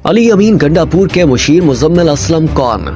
अली अमीन गंडापुर के मुशीर मुजम्मिल असलम कौन?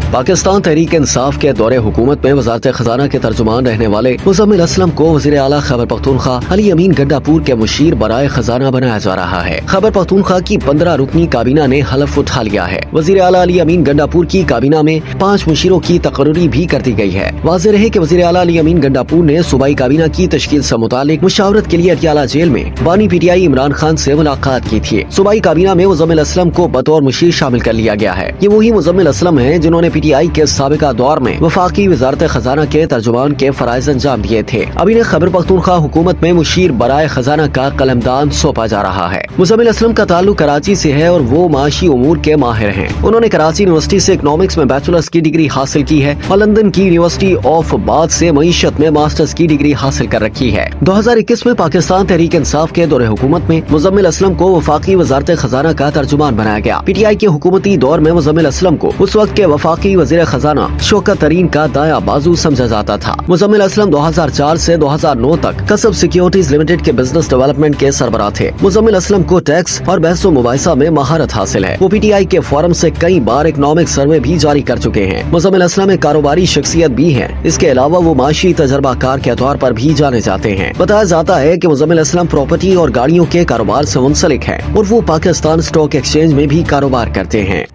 पाकिस्तान तहरीक इंसाफ के दौरे हुकूमत में वजारत खजाना के तर्जुमान रहने वाले मुजम्मिल असलम को वज़ीर आला खैबर पख्तूनख्वा अली अमीन गंडापुर के मुशीर बराए खजाना बनाया जा रहा है। खैबर पख्तूनख्वा की 15 रुकनी काबीना ने हलफ उठा लिया है। वज़ीर आला अली अमीन गंडापुर की काबीना में 5 मुशीरों की तकर्री भी कर दी गई है। वाज़ेह रहे कि वज़ीर आला अली अमीन गंडापुर ने सूबाई काबीना की तश्कील से मुतालिक मुशावरत के लिए अटियाला जेल में बानी PTI इमरान खान से मुलाकात की थी। सूबाई काबीना में मुजम्मिल असलम को बतौर मुशीर शामिल कर लिया गया है। ये वही मुजम्मिल असलम है जिन्होंने PTI के साबिका दौर में वफाकी वजारत खजाना के तर्जुमान के फराइज अंजाम दिए थे। अब इन्हें खैबर पख्तूनख्वा हुकूमत में मुशीर बराए खजाना का कलमदान सौंपा जा रहा है। मुजम्मिल असलम का ताल्लुक कराची से है और वो माशी उमूर के माहिर हैं। उन्होंने कराची यूनिवर्सिटी से इकोनॉमिक्स में बैचलर्स की डिग्री हासिल की है और लंदन की यूनिवर्सिटी ऑफ बाथ से मईशत में मास्टर्स की डिग्री हासिल कर रखी है। 2021 में पाकिस्तान तहरीक इंसाफ के दौरे हुकूमत में मुजम्मिल असलम को वफाकी वजारत खजाना का तर्जुमान बनाया गया। PTI के हुकूमती दौर में मुजम्मिल असलम को उस वक्त के वफाकी वजीर खजाना शौकत तरीन का दाया बाजू समझा जाता था। मुजम्मिल असलम 2004 से 2009 तक कसब सिक्योरिटीज लिमिटेड के बिजनेस डेवलपमेंट के सरबराह थे। मुजम्मिल असलम को टैक्स और बहस मुबाहिसा में महारत हासिल है। वो PTI के फोरम से कई बार इकोनॉमिक सर्वे भी जारी कर चुके हैं। मुजम्मिल असलम एक कारोबारी शख्सियत भी है। इसके अलावा वो माशी तजर्बाकार के तौर पर भी जाने जाते हैं। बताया जाता है कि मुजम्मिल असलम प्रॉपर्टी और गाड़ियों के कारोबार से मुंसलिक है और वो पाकिस्तान स्टॉक एक्सचेंज में भी कारोबार करते हैं।